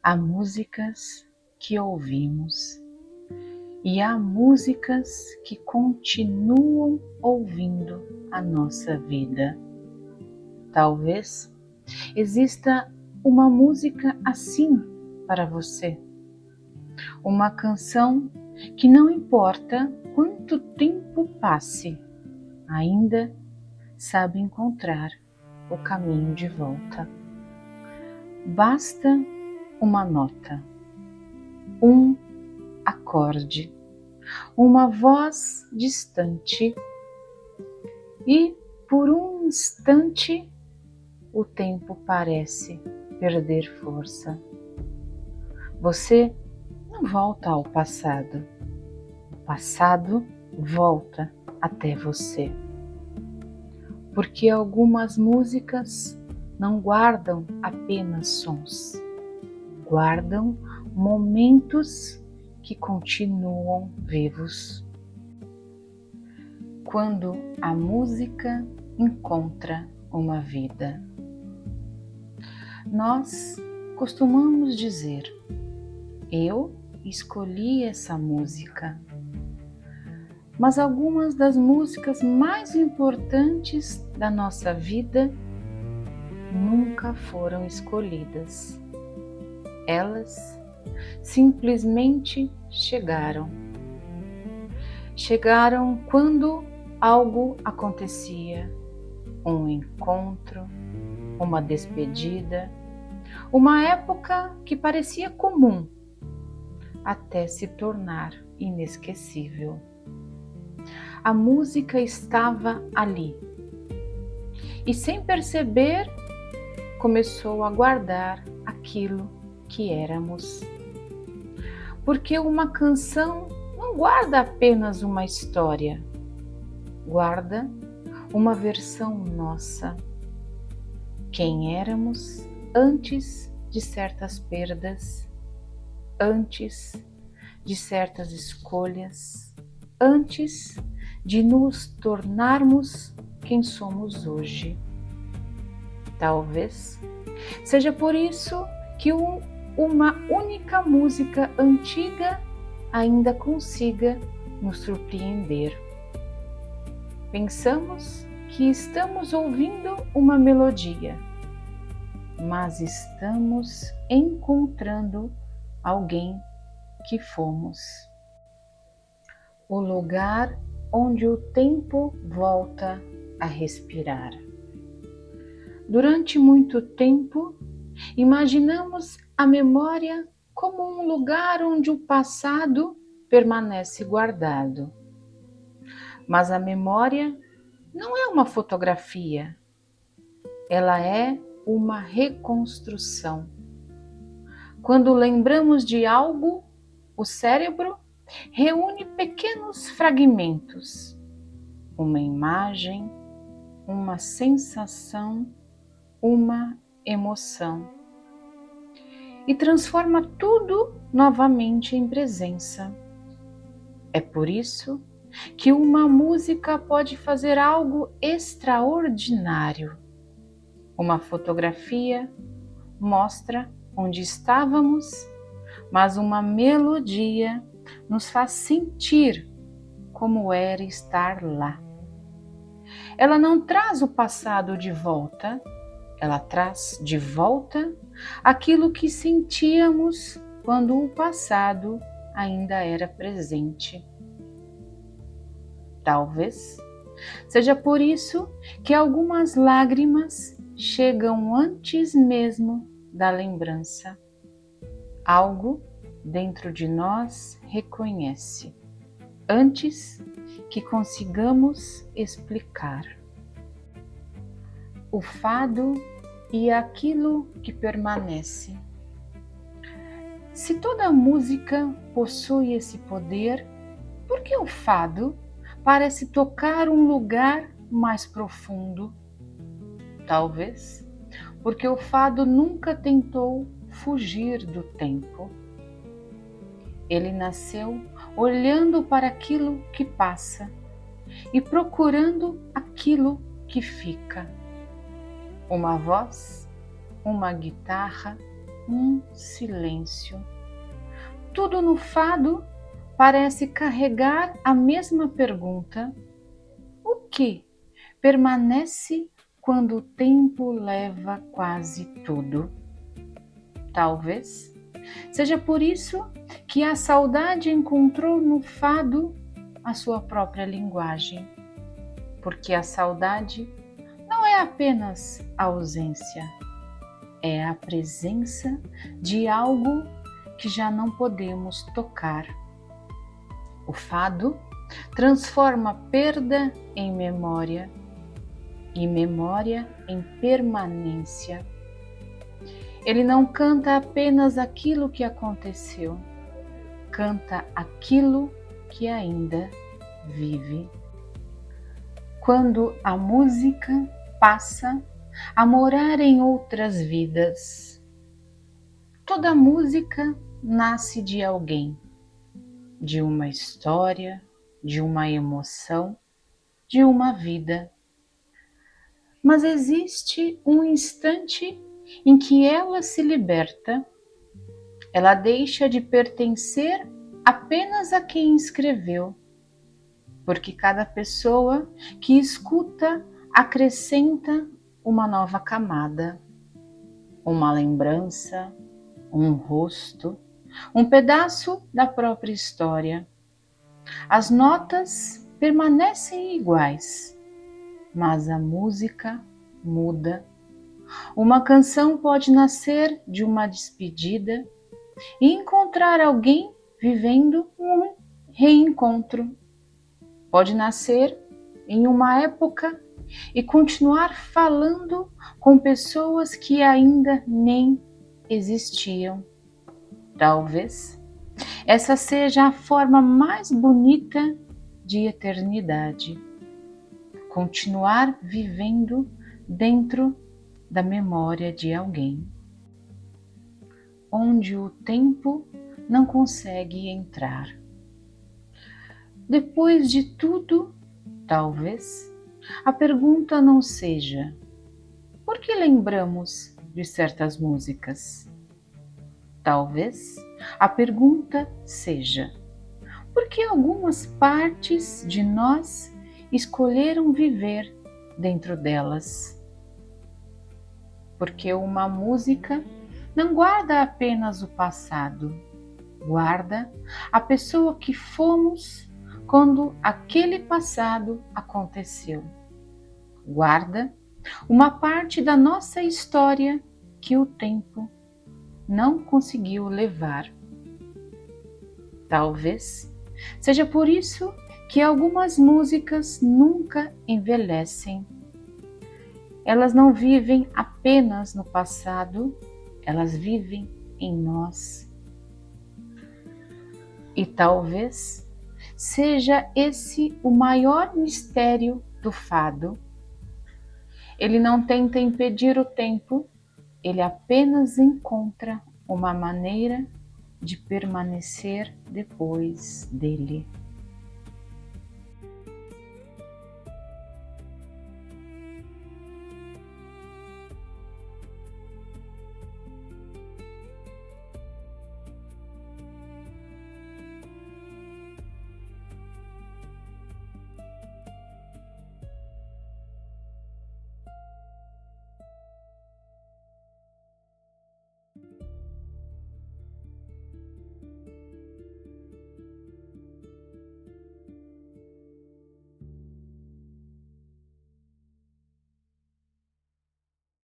Há músicas que ouvimos e há músicas que continuam ouvindo a nossa vida. Talvez exista uma música assim para você, uma canção que não importa quanto tempo passe, ainda sabe encontrar o caminho de volta. Basta uma nota, um acorde, uma voz distante e, por um instante, o tempo parece perder força. Você não volta ao passado, o passado volta até você. Porque algumas músicas não guardam apenas sons, guardam momentos que continuam vivos. Quando a música encontra uma vida. Nós costumamos dizer: eu escolhi essa música. Mas algumas das músicas mais importantes da nossa vida nunca foram escolhidas. Elas simplesmente chegaram. Chegaram quando algo acontecia, um encontro, uma despedida, uma época que parecia comum, até se tornar inesquecível. A música estava ali e, sem perceber, começou a guardar aquilo que éramos. Porque uma canção não guarda apenas uma história, guarda uma versão nossa. Quem éramos antes de certas perdas, antes de certas escolhas, antes de nos tornarmos quem somos hoje. Talvez seja por isso que uma única música antiga ainda consiga nos surpreender. Pensamos que estamos ouvindo uma melodia, mas estamos encontrando alguém que fomos. O lugar onde o tempo volta a respirar. Durante muito tempo, imaginamos a memória como um lugar onde o passado permanece guardado. Mas a memória não é uma fotografia, ela é uma reconstrução. Quando lembramos de algo, o cérebro reúne pequenos fragmentos, uma imagem, uma sensação, uma emoção, e transforma tudo novamente em presença. É por isso que uma música pode fazer algo extraordinário. Uma fotografia mostra onde estávamos, mas uma melodia nos faz sentir como era estar lá. Ela não traz o passado de volta, ela traz de volta aquilo que sentíamos quando o passado ainda era presente. Talvez seja por isso que algumas lágrimas chegam antes mesmo da lembrança. Algo dentro de nós reconhece, antes que consigamos explicar. O fado e aquilo que permanece. Se toda música possui esse poder, por que o fado parece tocar um lugar mais profundo? Talvez porque o fado nunca tentou fugir do tempo. Ele nasceu olhando para aquilo que passa e procurando aquilo que fica. Uma voz, uma guitarra, um silêncio. Tudo no fado parece carregar a mesma pergunta: o que permanece quando o tempo leva quase tudo? Talvez seja por isso que a saudade encontrou no fado a sua própria linguagem, porque a saudade não é apenas a ausência, é a presença de algo que já não podemos tocar. O fado transforma perda em memória e memória em permanência. Ele não canta apenas aquilo que aconteceu, canta aquilo que ainda vive. Quando a música passa a morar em outras vidas, toda música nasce de alguém, de uma história, de uma emoção, de uma vida. Mas existe um instante em que ela se liberta, ela deixa de pertencer apenas a quem escreveu, porque cada pessoa que escuta acrescenta uma nova camada, uma lembrança, um rosto, um pedaço da própria história. As notas permanecem iguais, mas a música muda. Uma canção pode nascer de uma despedida e encontrar alguém vivendo um reencontro. Pode nascer em uma época e continuar falando com pessoas que ainda nem existiam. Talvez essa seja a forma mais bonita de eternidade. Continuar vivendo dentro da memória de alguém, onde o tempo não consegue entrar. Depois de tudo, talvez a pergunta não seja: por que lembramos de certas músicas? Talvez a pergunta seja: por que algumas partes de nós escolheram viver dentro delas? Porque uma música não guarda apenas o passado, guarda a pessoa que fomos quando aquele passado aconteceu. Guarda uma parte da nossa história que o tempo não conseguiu levar. Talvez seja por isso que algumas músicas nunca envelhecem. Elas não vivem apenas no passado, elas vivem em nós. E talvez seja esse o maior mistério do fado. Ele não tenta impedir o tempo, ele apenas encontra uma maneira de permanecer depois dele.